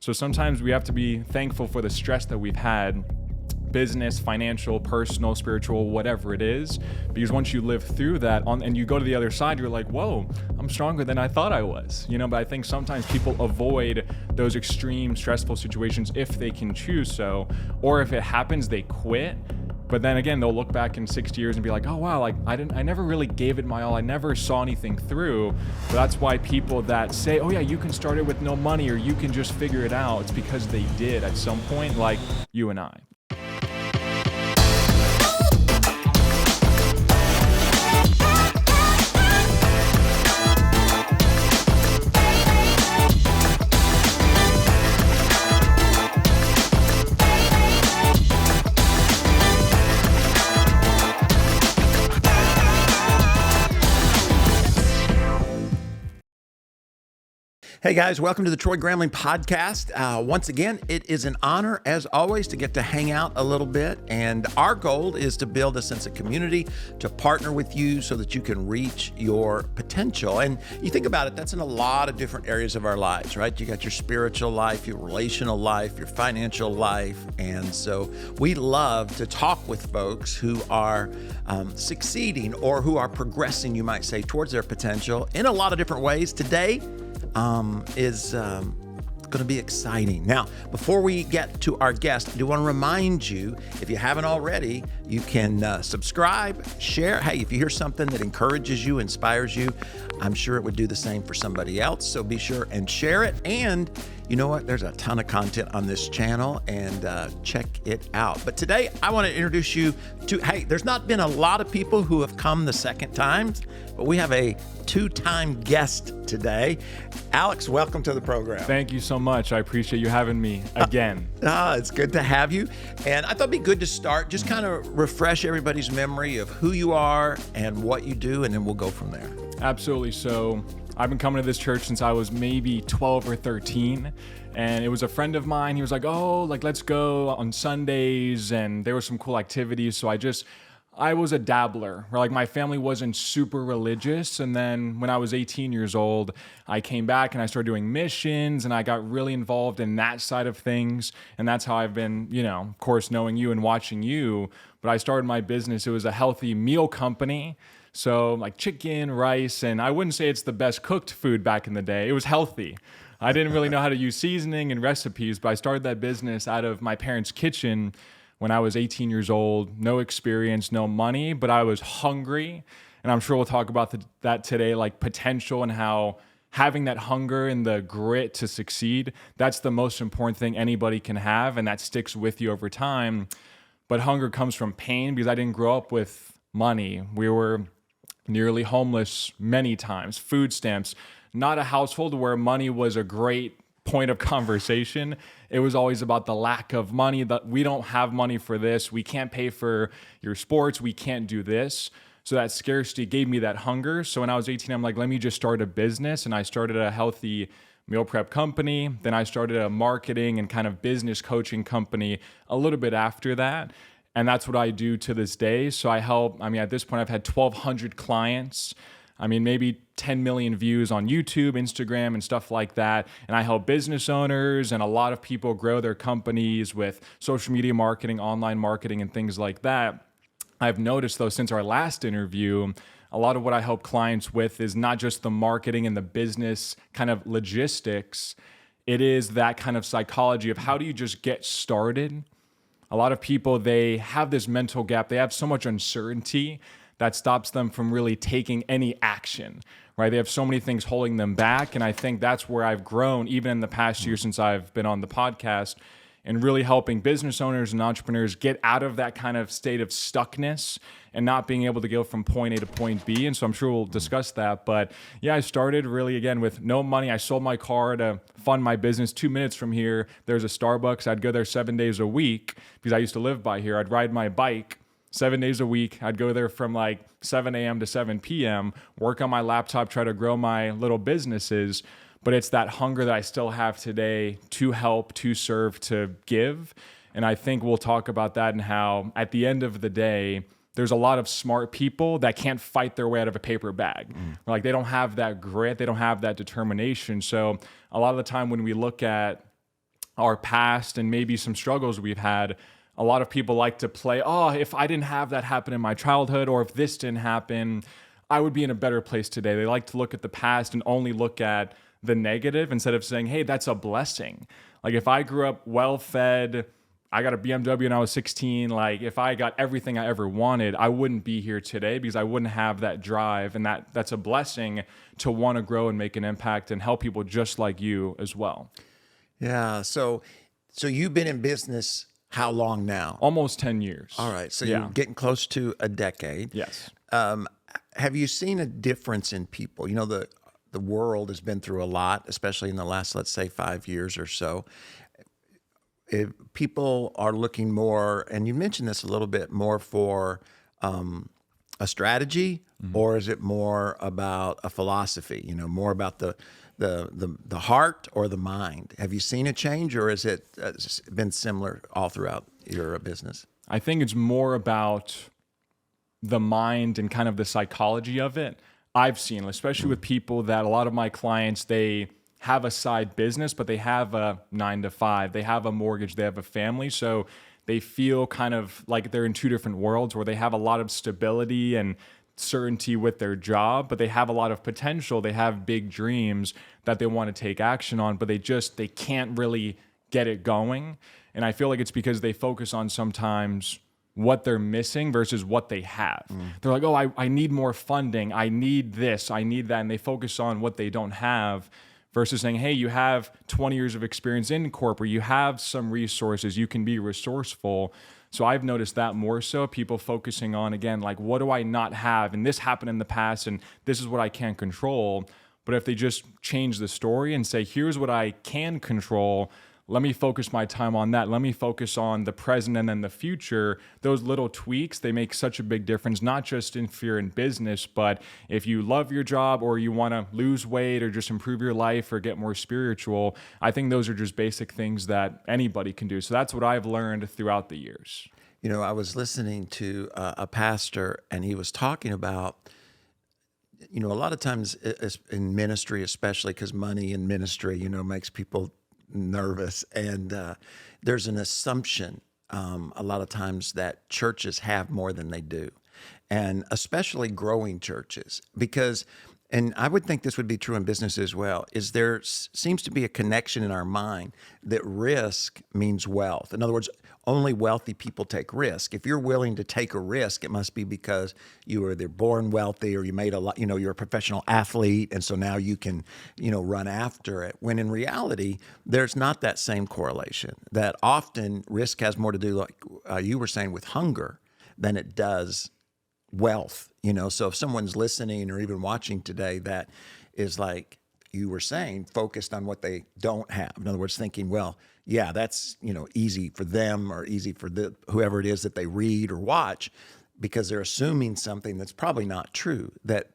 So sometimes we have to be thankful for the stress that we've had, business, financial, personal, spiritual, whatever it is, because once you live through that and you go to the other side, you're like, whoa, I'm stronger than I thought I was, but I think sometimes people avoid those extreme stressful situations if they can choose so, or if it happens, they quit. But then again, they'll look back in 60 years and be like, oh wow, I never really gave it my all. I never saw anything through. But that's why people that say, oh yeah, you can start it with no money or you can just figure it out, it's because they did at some point, like you and I. Hey guys, welcome to the Troy Gramling podcast. Once again, it is an honor, as always, to get to hang out a little bit. And our goal is to build a sense of community, to partner with you so that you can reach your potential. And you think about it, that's in a lot of different areas of our lives, right? You got your spiritual life, your relational life, your financial life. And so we love to talk with folks who are succeeding or who are progressing, you might say, towards their potential in a lot of different ways. Today, is going to be exciting. Now, before we get to our guest, I do want to remind you, if you haven't already, you can subscribe, share. Hey, if you hear something that encourages you, inspires you, I'm sure it would do the same for somebody else. So be sure and share it. And you know what? There's a ton of content on this channel, and check it out. But today, I want to introduce you to, hey, there's not been a lot of people who have come the second time, but we have a two-time guest today. Alex, welcome to the program. Thank you so much. I appreciate you having me again. It's good to have you. And I thought it'd be good to start, just kind of refresh everybody's memory of who you are and what you do, and then we'll go from there. Absolutely. So I've been coming to this church since I was maybe 12 or 13. And it was a friend of mine. He was like, oh, let's go on Sundays. And there were some cool activities. So I was a dabbler, where my family wasn't super religious. And then when I was 18 years old, I came back and I started doing missions and I got really involved in that side of things. And that's how I've been, of course, knowing you and watching you. But I started my business. It was a healthy meal company. So chicken, rice, and I wouldn't say it's the best cooked food back in the day. It was healthy. I didn't really know how to use seasoning and recipes, but I started that business out of my parents' kitchen when I was 18 years old. No experience, no money, but I was hungry. And I'm sure we'll talk about that today, potential and how having that hunger and the grit to succeed, that's the most important thing anybody can have, and that sticks with you over time. But hunger comes from pain because I didn't grow up with money. We were nearly homeless many times, food stamps, not a household where money was a great point of conversation. It was always about the lack of money, that we don't have money for this, we can't pay for your sports, we can't do this. So that scarcity gave me that hunger. So when I was 18, I'm like, let me just start a business. And I started a healthy meal prep company. Then I started a marketing and kind of business coaching company a little bit after that. And that's what I do to this day. So I help, at this point, I've had 1,200 clients. Maybe 10 million views on YouTube, Instagram, and stuff like that. And I help business owners and a lot of people grow their companies with social media marketing, online marketing, and things like that. I've noticed, though, since our last interview, a lot of what I help clients with is not just the marketing and the business kind of logistics. It is that kind of psychology of how do you just get started. A lot of people, they have this mental gap. They have so much uncertainty that stops them from really taking any action, right? They have so many things holding them back. And I think that's where I've grown, even in the past year since I've been on the podcast, and really helping business owners and entrepreneurs get out of that kind of state of stuckness and not being able to go from point A to point B. And so I'm sure we'll discuss that. But yeah, I started really, again, with no money. I sold my car to fund my business. 2 minutes from here, there's a Starbucks. I'd go there 7 days a week because I used to live by here. I'd ride my bike 7 days a week. I'd go there from 7 a.m. to 7 p.m., work on my laptop, try to grow my little businesses. But it's that hunger that I still have today to help, to serve, to give. And I think we'll talk about that and how at the end of the day, there's a lot of smart people that can't fight their way out of a paper bag. They don't have that grit. They don't have that determination. So a lot of the time when we look at our past and maybe some struggles we've had, a lot of people like to play, oh, if I didn't have that happen in my childhood, or if this didn't happen, I would be in a better place today. They like to look at the past and only look at the negative instead of saying, hey, that's a blessing. Like if I grew up well fed, I got a BMW when I was 16. Like if I got everything I ever wanted, I wouldn't be here today because I wouldn't have that drive. And that's a blessing to want to grow and make an impact and help people just like you as well. Yeah. So you've been in business how long now? Almost 10 years. All right. So yeah. you're getting close to a decade. Yes. Have you seen a difference in people? You know, the world has been through a lot, especially in the last, let's say, 5 years or so. If people are looking more, and you mentioned this a little bit, more for a strategy, or is it more about a philosophy? You know, more about the heart or the mind? Have you seen a change, or has it been similar all throughout your business? I think it's more about the mind and kind of the psychology of it. I've seen, especially with people that a lot of my clients, they have a side business, but they have a 9-to-5, they have a mortgage, they have a family. So they feel kind of like they're in two different worlds where they have a lot of stability and certainty with their job, but they have a lot of potential. They have big dreams that they want to take action on, but they can't really get it going. And I feel like it's because they focus on sometimes what they're missing versus what they have. They're like, oh, I need more funding. I need this, I need that. And they focus on what they don't have versus saying, hey, you have 20 years of experience in corporate, you have some resources, you can be resourceful. So I've noticed that more so, people focusing on, again, like, what do I not have? And this happened in the past, and this is what I can't control. But if they just change the story and say, here's what I can control, let me focus my time on that. Let me focus on the present and then the future. Those little tweaks, they make such a big difference, not just if you're in business, but if you love your job or you want to lose weight or just improve your life or get more spiritual. I think those are just basic things that anybody can do. So that's what I've learned throughout the years. You know, I was listening to a pastor, and he was talking about, you know, a lot of times in ministry, especially because money in ministry, you know, makes people nervous. And there's an assumption a lot of times that churches have more than they do, and especially growing churches, because, and I would think this would be true in business as well, is there seems to be a connection in our mind that risk means wealth. In other words, only wealthy people take risk. If you're willing to take a risk, it must be because you were either born wealthy or you made a lot, you know, you're a professional athlete, and so now you can, you know, run after it. When in reality, there's not that same correlation. That often risk has more to do, like you were saying, with hunger than it does wealth. You know, so if someone's listening or even watching today that is, like you were saying, focused on what they don't have. In other words, thinking, well, yeah, that's, you know, easy for them or easy for whoever it is that they read or watch, because they're assuming something that's probably not true, that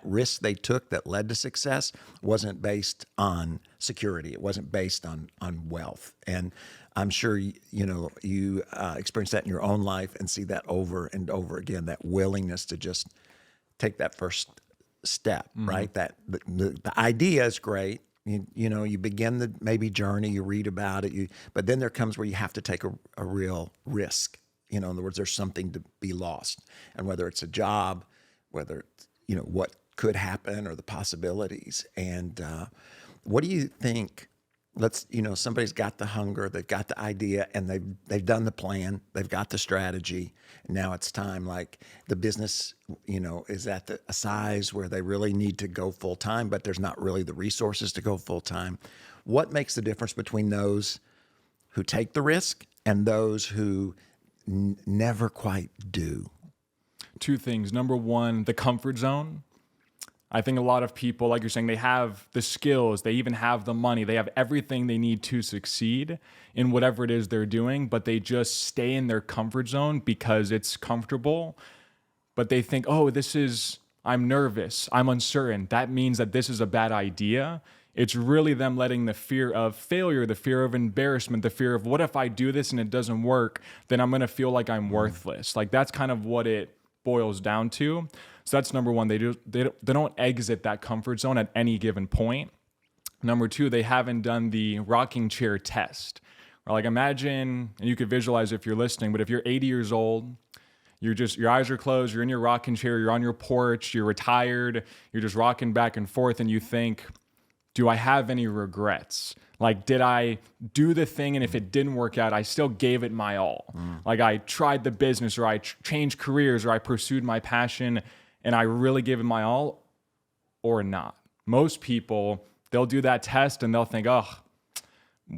risk they took that led to success wasn't based on security. It wasn't based on wealth. And I'm sure, you know, you experience that in your own life and see that over and over again, that willingness to just take that first step, right? That the idea is great. You know, you begin the maybe journey, you read about it, but then there comes where you have to take a real risk. You know, in other words, there's something to be lost, and whether it's a job, whether it's, you know, what could happen or the possibilities. And what do you think? You know, somebody's got the hunger, they've got the idea, and they've done the plan, they've got the strategy. And now it's time, like the business, you know, is at a size where they really need to go full time, but there's not really the resources to go full time. What makes the difference between those who take the risk and those who never quite do? Two things. Number one, the comfort zone. I think a lot of people, like you're saying, they have the skills, they even have the money, they have everything they need to succeed in whatever it is they're doing, but they just stay in their comfort zone because it's comfortable. But they think, oh, I'm nervous, I'm uncertain. That means that this is a bad idea. It's really them letting the fear of failure, the fear of embarrassment, the fear of what if I do this and it doesn't work, then I'm going to feel like I'm worthless. Like that's kind of what it boils down to. So that's number one. They don't exit that comfort zone at any given point. Number two, they haven't done the rocking chair test. Or like imagine, and you could visualize if you're listening, but if you're 80 years old, your eyes are closed, you're in your rocking chair, you're on your porch, you're retired, you're just rocking back and forth, and you think, do I have any regrets? Like, did I do the thing, and if it didn't work out, I still gave it my all? Like, I tried the business, or I changed careers, or I pursued my passion, and I really gave it my all, or not? Most people, they'll do that test, and they'll think, oh,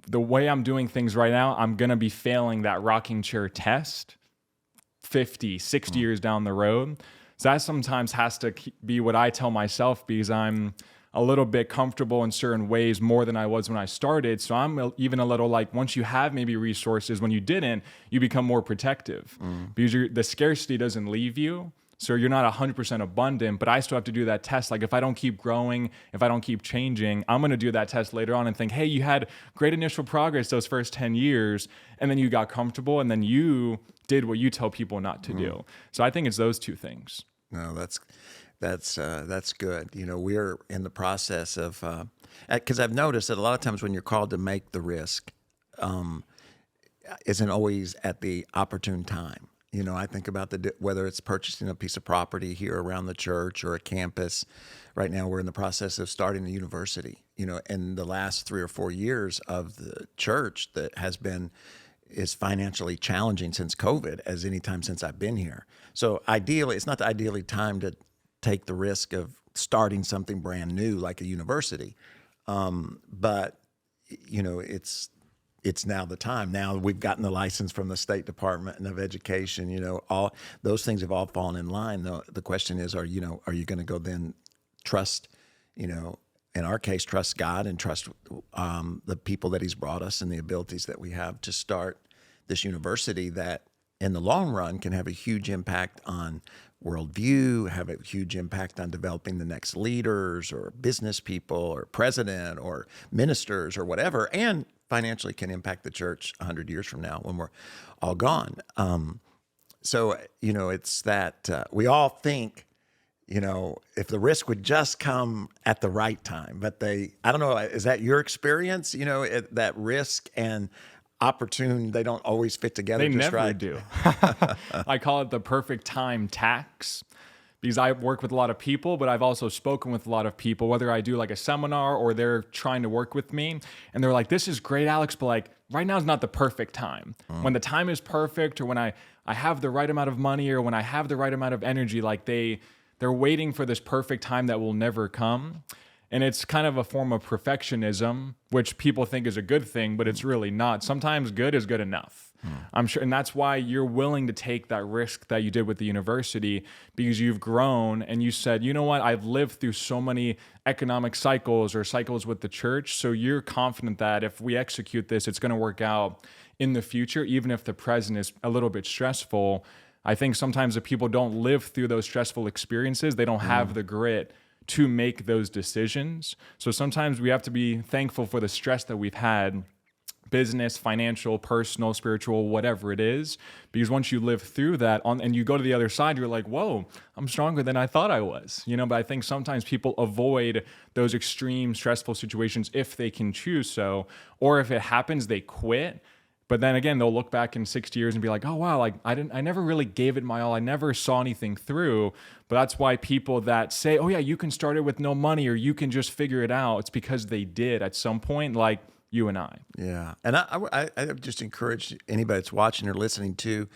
the way I'm doing things right now, I'm going to be failing that rocking chair test 50, 60 years down the road. So that sometimes has to be what I tell myself, because I'm a little bit comfortable in certain ways more than I was when I started. So I'm even a little like, once you have maybe resources, when you didn't, you become more protective because the scarcity doesn't leave you. So you're not 100% abundant, but I still have to do that test. Like if I don't keep growing, if I don't keep changing, I'm going to do that test later on and think, hey, you had great initial progress those first 10 years, and then you got comfortable, and then you did what you tell people not to do. So I think it's those two things. No, that's good. You know, we're in the process of, because I've noticed that a lot of times when you're called to make the risk, isn't always at the opportune time. You know, I think about whether it's purchasing a piece of property here around the church or a campus. Right now, we're in the process of starting a university. You know, in the last 3 or 4 years of the church that is financially challenging since COVID as any time since I've been here. So ideally, it's not the ideally time to take the risk of starting something brand new like a university. But, you know, it's now the time. Now we've gotten the license from the State Department of Education. You know, all those things have all fallen in line. The question is, are you going to go then trust, you know, in our case, trust God and trust the people that He's brought us and the abilities that we have to start this university that in the long run can have a huge impact on worldview, have a huge impact on developing the next leaders or business people or president or ministers or whatever, and financially can impact the church 100 years from now when we're all gone. So, you know, it's that we all think, you know, if the risk would just come at the right time, but I don't know, is that your experience? You know, that risk and opportune, they don't always fit together They just never right. do. I call it the perfect time tax, because I work with a lot of people, but I've also spoken with a lot of people, whether I do like a seminar or they're trying to work with me, and they're like, this is great, Alex, but like right now is not the perfect time. When the time is perfect, or when I have the right amount of money, or when I have the right amount of energy, like they're waiting for this perfect time that will never come. And it's kind of a form of perfectionism, which people think is a good thing, but it's really not. Sometimes good is good enough. I'm sure. And that's why you're willing to take that risk that you did with the university, because you've grown and you said, you know what, I've lived through so many economic cycles or cycles with the church. So you're confident that if we execute this, it's going to work out in the future, even if the present is a little bit stressful. I think sometimes if people don't live through those stressful experiences, they don't have the grit to make those decisions. So sometimes we have to be thankful for the stress that we've had, business, financial, personal, spiritual, whatever it is, because once you live through that and you go to the other side, you're like, whoa, I'm stronger than I thought I was, you know. But I think sometimes people avoid those extreme stressful situations if they can choose so, or if it happens, they quit. But then again, they'll look back in 60 years and be like, oh, wow, like I never really gave it my all. I never saw anything through. But that's why people that say, oh yeah, you can start it with no money, or you can just figure it out, it's because they did at some point, like you and I. Yeah. And I just encourage anybody that's watching or listening to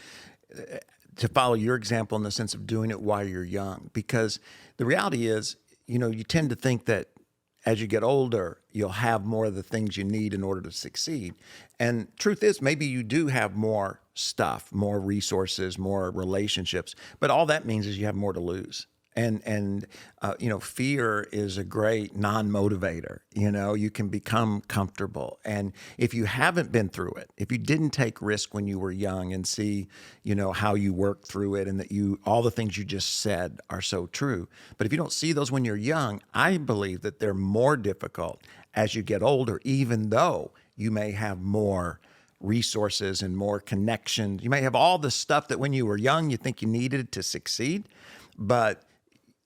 follow your example in the sense of doing it while you're young. Because the reality is, you know, you tend to think that as you get older, you'll have more of the things you need in order to succeed. And truth is, maybe you do have more stuff, more resources, more relationships, but all that means is you have more to lose. And you know, fear is a great non-motivator. You know, you can become comfortable. And if you haven't been through it, if you didn't take risk when you were young and see, you know, how you worked through it, and that all the things you just said are so true. But if you don't see those when you're young, I believe that they're more difficult as you get older, even though you may have more resources and more connections. You may have all the stuff that when you were young, you think you needed to succeed, but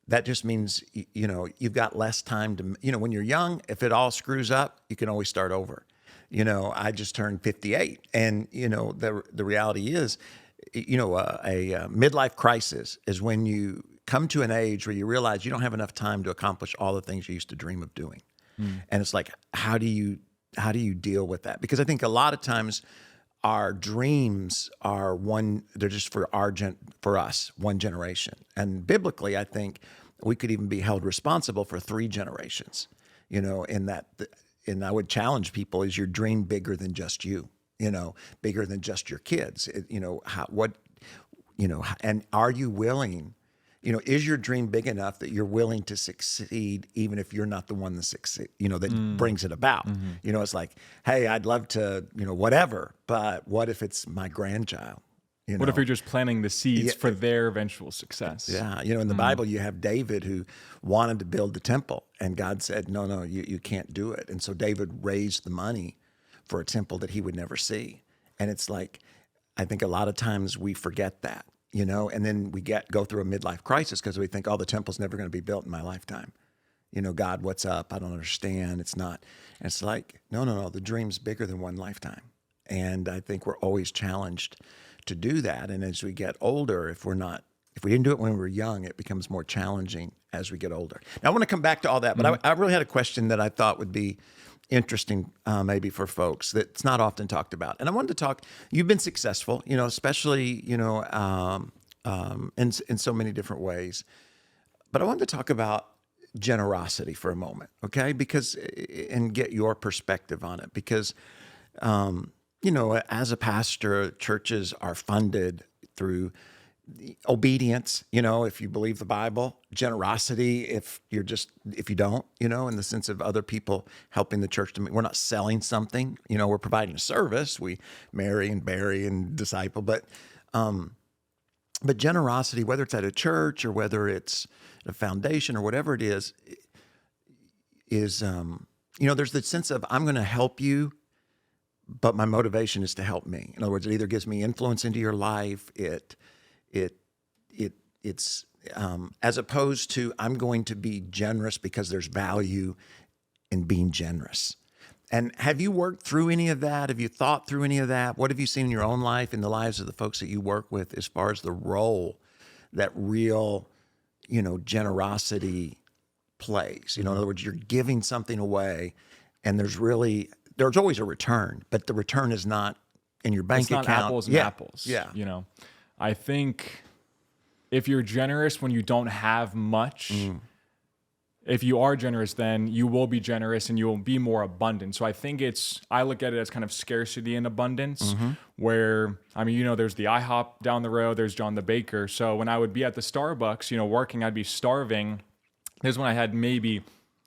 that just means, you've got less time to, when you're young, if it all screws up, you can always start over. I just turned 58, and, the reality is, a midlife crisis is when you come to an age where you realize you don't have enough time to accomplish all the things you used to dream of doing. And it's like, how do you deal with that? Because I think a lot of times our dreams are they're just for us, one generation. And biblically, I think we could even be held responsible for 3 generations, in that. And I would challenge people, is your dream bigger than just you, bigger than just your kids? And are you willing, is your dream big enough that you're willing to succeed even if you're not the one that succeed, that brings it about? It's like, hey, I'd love to, whatever, but what if it's my grandchild? What if you're just planting the seeds for their eventual success? Yeah. In the Bible, you have David who wanted to build the temple, and God said, no, you can't do it. And so David raised the money for a temple that he would never see. And it's like, I think a lot of times we forget that, and then we go through a midlife crisis because we think, oh, the temple's never going to be built in my lifetime. God, what's up? I don't understand. It's not. And it's like, no, the dream's bigger than one lifetime. And I think we're always challenged to do that. And as we get older, if we didn't do it when we were young, it becomes more challenging as we get older. Now, I want to come back to all that, but I really had a question that I thought would be interesting, maybe for folks, that's not often talked about. And I wanted to talk, you've been successful, especially, in so many different ways. But I wanted to talk about generosity for a moment, okay? And get your perspective on it. Because, as a pastor, churches are funded through obedience, if you believe the Bible, generosity, if you don't, in the sense of other people helping the church we're not selling something, we're providing a service. We marry and bury and disciple, but generosity, whether it's at a church or whether it's a foundation or whatever it is, there's the sense of, I'm going to help you, but my motivation is to help me. In other words, it either gives me influence into your life. It's as opposed to, I'm going to be generous because there's value in being generous. And have you worked through any of that? Have you thought through any of that? What have you seen in your own life, in the lives of the folks that you work with, as far as the role that real, generosity plays? In other words, you're giving something away, and there's always a return, but the return is not in your bank account. It's not apples and apples. Yeah. I think if you're generous when you don't have much, if you are generous, then you will be generous and you will be more abundant. So I think I look at it as kind of scarcity and abundance, where, there's the IHOP down the road, there's John the Baker. So when I would be at the Starbucks, working, I'd be starving. Here's when I had maybe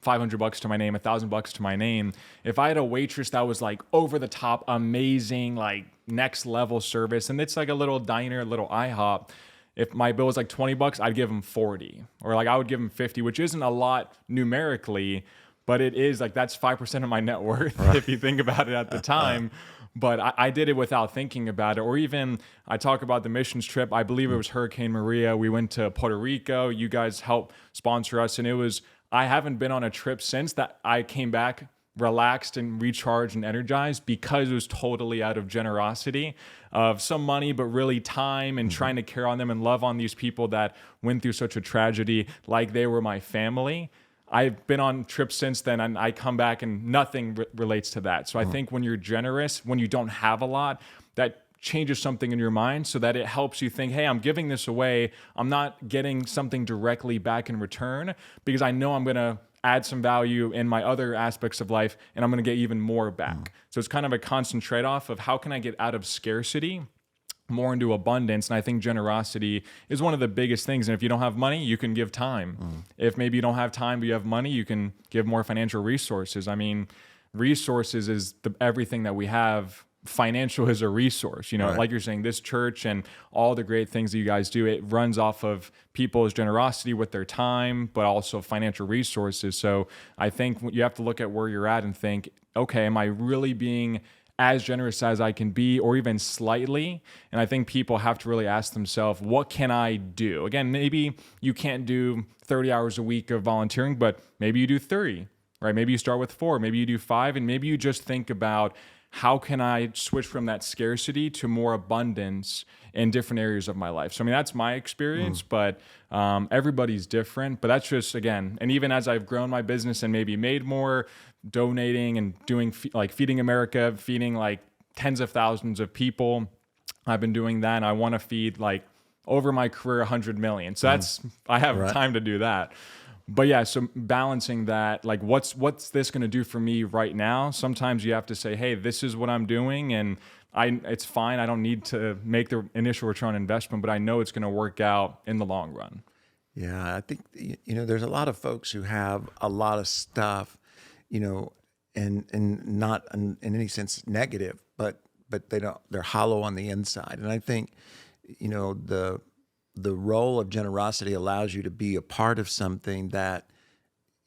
$500 to my name, $1,000 to my name. If I had a waitress that was like over the top, amazing, like next level service, and it's like a little diner, a little IHOP, if my bill was like $20, I'd give them 40, or like I would give them 50, which isn't a lot numerically, but it is like, that's 5% of my net worth, right, if you think about it at the time. But I did it without thinking about it. Or even I talk about the missions trip. I believe it was Hurricane Maria. We went to Puerto Rico. You guys helped sponsor us. And I haven't been on a trip since that. I came back relaxed and recharged and energized because it was totally out of generosity of some money, but really time and trying to care on them and love on these people that went through such a tragedy like they were my family. I've been on trips since then, and I come back and nothing relates to that. So I think when you're generous, when you don't have a lot, that changes something in your mind so that it helps you think, hey, I'm giving this away. I'm not getting something directly back in return because I know I'm going to add some value in my other aspects of life, and I'm going to get even more back. So it's kind of a constant trade-off of how can I get out of scarcity more into abundance. And I think generosity is one of the biggest things. And if you don't have money, you can give time. If maybe you don't have time, but you have money, you can give more financial resources. Resources is everything that we have. Financial is a resource, right. Like you're saying, this church and all the great things that you guys do, it runs off of people's generosity with their time, but also financial resources. So I think you have to look at where you're at and think, okay, am I really being as generous as I can be, or even slightly. And I think people have to really ask themselves, what can I do? Again, maybe you can't do 30 hours a week of volunteering, but maybe you do 30, right? Maybe you start with 4, maybe you do 5, and maybe you just think about, how can I switch from that scarcity to more abundance in different areas of my life? So, I mean, that's my experience, but everybody's different. But that's just, again, and even as I've grown my business and maybe made more, donating and doing like Feeding America, feeding like tens of thousands of people, I've been doing that. And I want to feed like over my career 100 million. So that's, I have time to do that. But yeah, so balancing that, like what's this going to do for me right now? Sometimes you have to say, hey, this is what I'm doing, and it's fine. I don't need to make the initial return on investment, but I know it's going to work out in the long run. Yeah, I think, there's a lot of folks who have a lot of stuff, and not in any sense negative, but they're hollow on the inside. And I think, the role of generosity allows you to be a part of something that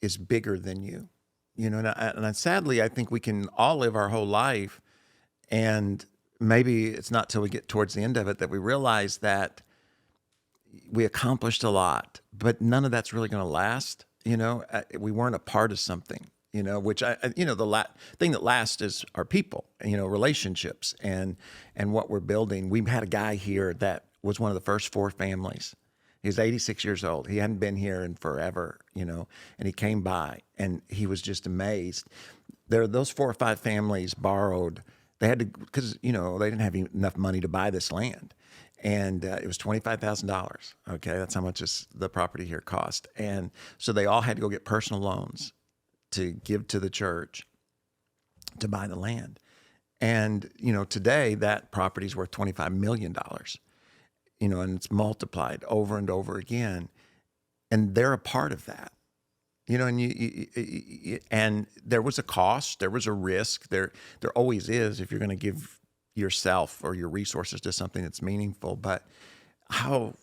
is bigger than you, and sadly, I think we can all live our whole life, and maybe it's not till we get towards the end of it that we realize that we accomplished a lot, but none of that's really going to last. We weren't a part of something, which the thing that lasts is our people, relationships and what we're building. We had a guy here that was one of the first 4 families. He was 86 years old. He hadn't been here in forever, and he came by and he was just amazed. Those 4 or 5 families borrowed. They had to, because, they didn't have enough money to buy this land. And it was $25,000. Okay, that's how much the property here cost. And so they all had to go get personal loans to give to the church to buy the land. And, today that property's worth $25 million. And it's multiplied over and over again, and they're a part of that, and there was a cost, there was a risk, there always is if you're going to give yourself or your resources to something that's meaningful. But how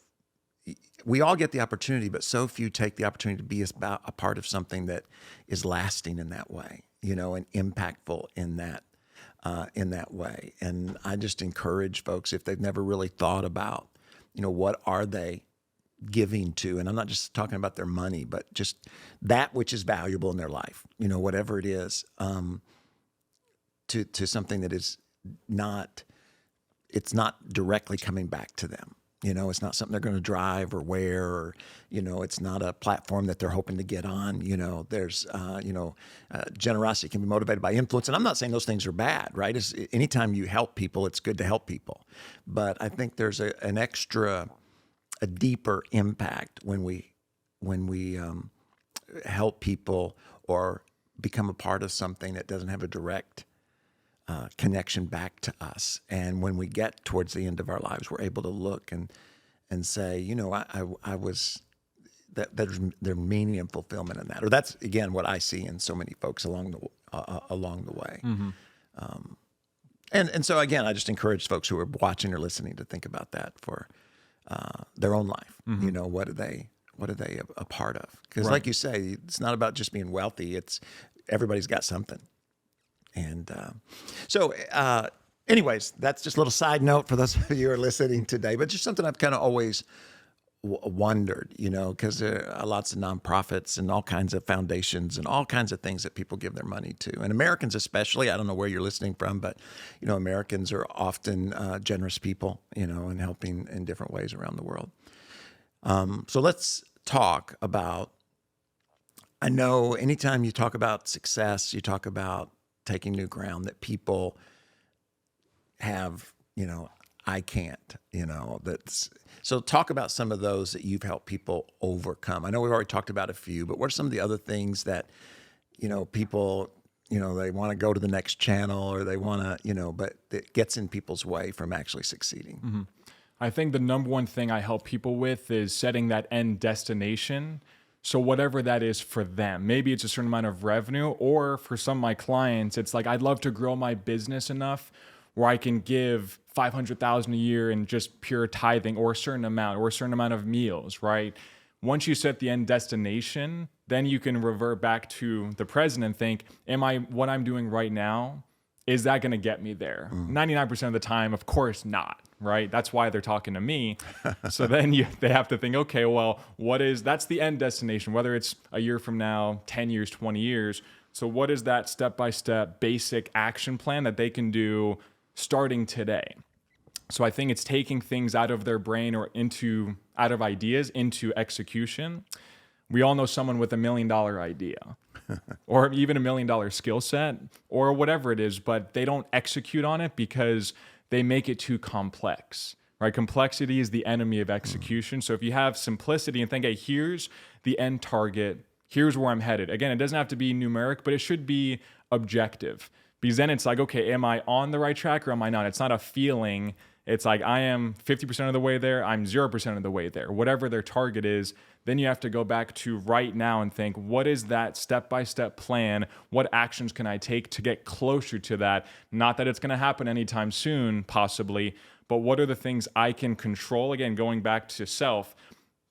we all get the opportunity, but so few take the opportunity to be a part of something that is lasting in that way, and impactful in that way. And I just encourage folks, if they've never really thought about, what are they giving to? And I'm not just talking about their money, but just that which is valuable in their life, whatever it is, to something that is it's not directly coming back to them. It's not something they're going to drive or wear, or, it's not a platform that they're hoping to get on. There's, generosity can be motivated by influence. And I'm not saying those things are bad, right? Anytime you help people, it's good to help people. But I think there's a deeper impact when we help people or become a part of something that doesn't have a direct connection back to us. And when we get towards the end of our lives, we're able to look and say, I was, there's meaning and fulfillment in that. Or that's, again, what I see in so many folks along the way. Mm-hmm. And so, again, I just encourage folks who are watching or listening to think about that for their own life. Mm-hmm. What are they a part of? Because like you say, it's not about just being wealthy. It's everybody's got something. And anyways, that's just a little side note for those of you who are listening today, but just something I've kind of always wondered, because there are lots of nonprofits and all kinds of foundations and all kinds of things that people give their money to. And Americans especially, I don't know where you're listening from, but, Americans are often generous people, and helping in different ways around the world. So let's talk about, I know anytime you talk about success, you talk about taking new ground, that people have, I can't, so talk about some of those that you've helped people overcome. I know we've already talked about a few, but what are some of the other things that, people, they want to go to the next channel, or they want to, but it gets in people's way from actually succeeding? Mm-hmm. I think the number one thing I help people with is setting that end destination. So whatever that is for them, maybe it's a certain amount of revenue, or for some of my clients, it's like, I'd love to grow my business enough where I can give $500,000 a year in just pure tithing, or a certain amount of meals, right? Once you set the end destination, then you can revert back to the present and think, what I'm doing right now, is that going to get me there? 99% of the time, of course not, right? That's why they're talking to me. So then they have to think, okay, well, that's the end destination, whether it's a year from now, 10 years, 20 years. So what is that step-by-step basic action plan that they can do starting today? So I think it's taking things out of their brain or out of ideas into execution. We all know someone with $1 million idea or even $1 million skill set or whatever it is, but they don't execute on it because they make it too complex, right? Complexity is the enemy of execution. So if you have simplicity and think, hey, here's the end target, here's where I'm headed. Again, it doesn't have to be numeric, but it should be objective, because then it's like, okay, am I on the right track or am I not? It's not a feeling. It's like I am 50% of the way there, I'm 0% of the way there, whatever their target is. Then you have to go back to right now and think, what is that step-by-step plan? What actions can I take to get closer to that? Not that it's going to happen anytime soon, possibly, but what are the things I can control? Again, going back to self,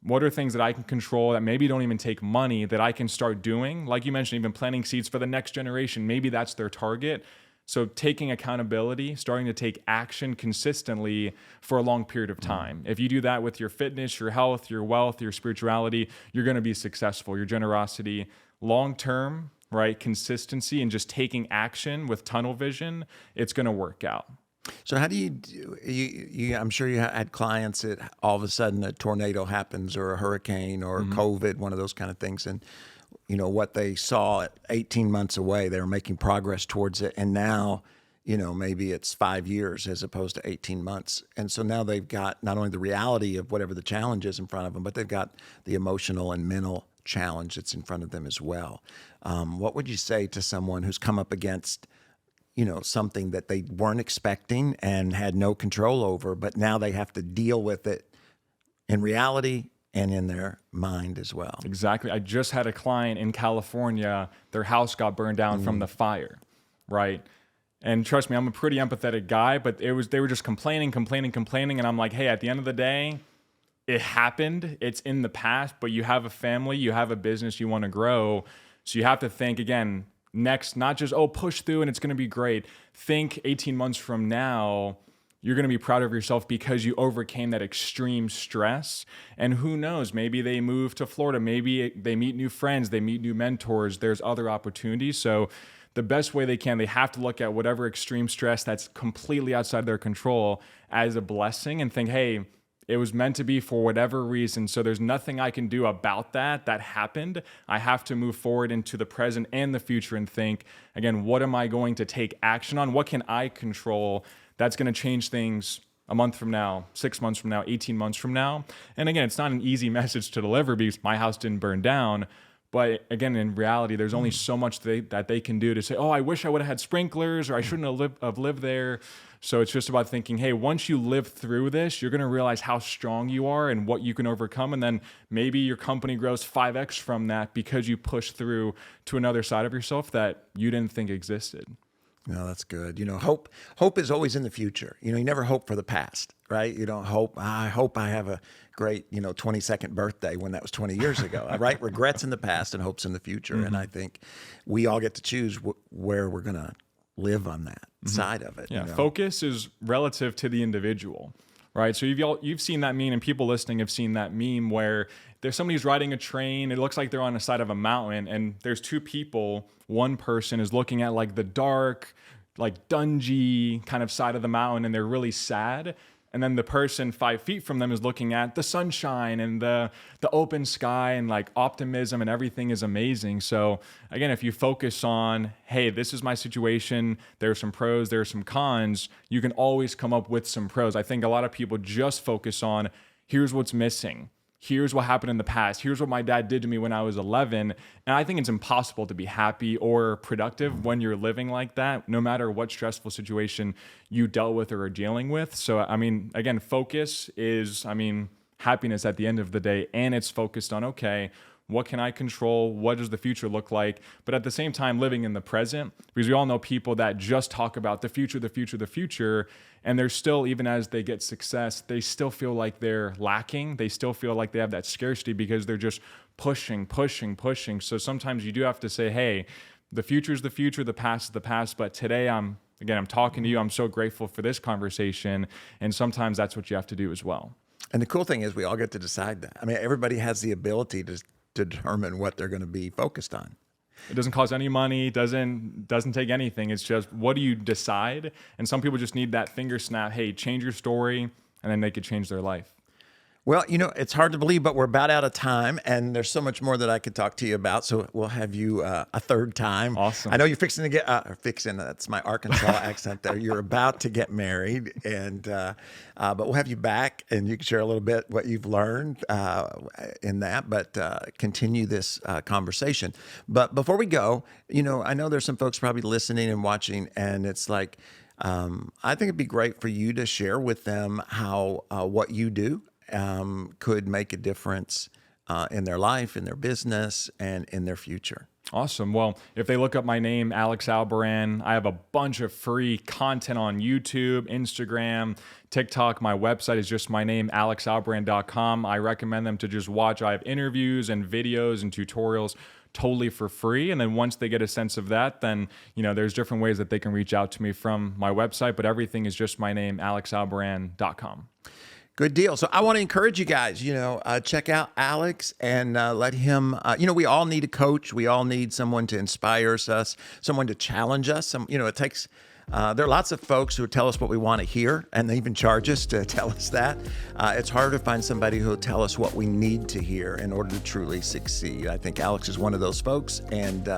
what are things that I can control that maybe don't even take money that I can start doing? Like you mentioned, even planting seeds for the next generation, maybe that's their target. So taking accountability, starting to take action consistently for a long period of time. If you do that with your fitness, your health, your wealth, your spirituality, you're going to be successful. Your generosity, long-term, right? Consistency and just taking action with tunnel vision, it's going to work out. So how do you do, I'm sure you had clients that all of a sudden a tornado happens or a hurricane or COVID, one of those kind of things. And what they saw at 18 months away, they were making progress towards it. And now, maybe it's 5 years as opposed to 18 months. And so now they've got not only the reality of whatever the challenge is in front of them, but they've got the emotional and mental challenge that's in front of them as well. What would you say to someone who's come up against, something that they weren't expecting and had no control over, but now they have to deal with it in reality and in their mind as well? Exactly. I just had a client in California, their house got burned down from the fire, right? And trust me, I'm a pretty empathetic guy, but they were just complaining. And I'm like, hey, at the end of the day, it happened. It's in the past, but you have a family, you have a business you want to grow. So you have to think again, next, not just, push through and it's going to be great. Think 18 months from now, you're going to be proud of yourself because you overcame that extreme stress. And who knows, maybe they move to Florida. Maybe they meet new friends. They meet new mentors. There's other opportunities. So the best way they have to look at whatever extreme stress that's completely outside their control as a blessing and think, hey, it was meant to be for whatever reason. So there's nothing I can do about that happened. I have to move forward into the present and the future and think, again, what am I going to take action on? What can I control that's going to change things a month from now, 6 months from now, 18 months from now? And again, it's not an easy message to deliver because my house didn't burn down. But again, in reality, there's only so much that they can do to say, I wish I would have had sprinklers or I shouldn't have lived there. So it's just about thinking, hey, once you live through this, you're going to realize how strong you are and what you can overcome. And then maybe your company grows 5x from that because you push through to another side of yourself that you didn't think existed. No, that's good. Hope is always in the future. You never hope for the past, right? You don't hope, I hope I have a great, 22nd birthday when that was 20 years ago, right? Regrets in the past and hopes in the future. And I think we all get to choose where we're going to live on that side of it. Yeah, focus is relative to the individual, right? So you've seen that meme, and people listening have seen that meme where there's somebody who's riding a train. It looks like they're on the side of a mountain, and there's two people. One person is looking at like the dark, like dungy kind of side of the mountain, and they're really sad. And then the person 5 feet from them is looking at the sunshine and the open sky and like optimism, and everything is amazing. So again, if you focus on, hey, this is my situation, there are some pros, there are some cons, you can always come up with some pros. I think a lot of people just focus on, here's what's missing. Here's what happened in the past. Here's what my dad did to me when I was 11. And I think it's impossible to be happy or productive when you're living like that, no matter what stressful situation you dealt with or are dealing with. So, again, focus is, happiness at the end of the day. And it's focused on, okay, what can I control? What does the future look like? But at the same time, living in the present, because we all know people that just talk about the future, and they're still, even as they get success, they still feel like they're lacking. They still feel like they have that scarcity because they're just pushing. So sometimes you do have to say, hey, the future is the future, the past is the past, but today I'm again, I'm talking to you. I'm so grateful for this conversation. And sometimes that's what you have to do as well. And the cool thing is we all get to decide that. I mean, everybody has the ability to determine what they're going to be focused on. It doesn't cost any money, doesn't take anything. It's just, what do you decide? And some people just need that finger snap. Hey, change your story, and then they could change their life. Well, it's hard to believe, but we're about out of time, and there's so much more that I could talk to you about. So we'll have you a third time. Awesome. I know you're fixing to get that's my Arkansas accent there. You're about to get married, and but we'll have you back, and you can share a little bit what you've learned in that. But continue this conversation. But before we go, I know there's some folks probably listening and watching, and it's like, I think it'd be great for you to share with them how what you do could make a difference in their life, in their business, and in their future. Awesome. Well, if they look up my name, Alex Albarran, I have a bunch of free content on YouTube, Instagram, TikTok. My website is just my name, alexalbarran.com. I recommend them to just watch. I have interviews and videos and tutorials totally for free. And then once they get a sense of that, then, there's different ways that they can reach out to me from my website, but everything is just my name, alexalbarran.com. Good deal. So I want to encourage you guys, check out Alex and let him, we all need a coach. We all need someone to inspire us, someone to challenge us. It takes, there are lots of folks who tell us what we want to hear, and they even charge us to tell us that. It's hard to find somebody who will tell us what we need to hear in order to truly succeed. I think Alex is one of those folks. And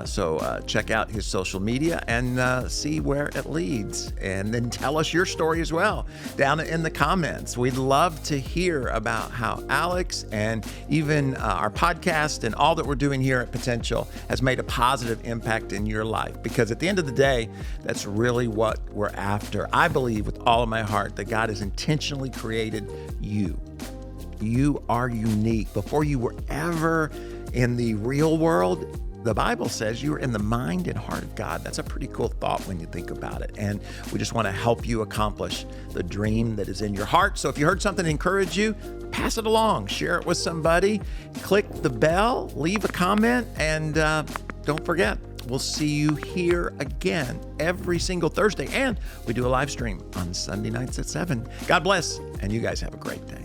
so check out his social media and see where it leads. And then tell us your story as well down in the comments. We'd love to hear about how Alex and even our podcast and all that we're doing here at Potential has made a positive impact in your life. Because at the end of the day, that's really what we're after. I believe with all of my heart that God has intentionally created you. You are unique. Before you were ever in the real world, the Bible says you are in the mind and heart of God. That's a pretty cool thought when you think about it. And we just want to help you accomplish the dream that is in your heart. So if you heard something to encourage you, pass it along, share it with somebody, click the bell, leave a comment, and don't forget, we'll see you here again every single Thursday. And we do a live stream on Sunday nights at 7. God bless, and you guys have a great day.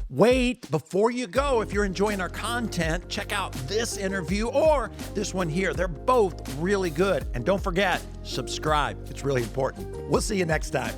Wait, before you go, if you're enjoying our content, check out this interview or this one here. They're both really good. And don't forget, subscribe. It's really important. We'll see you next time.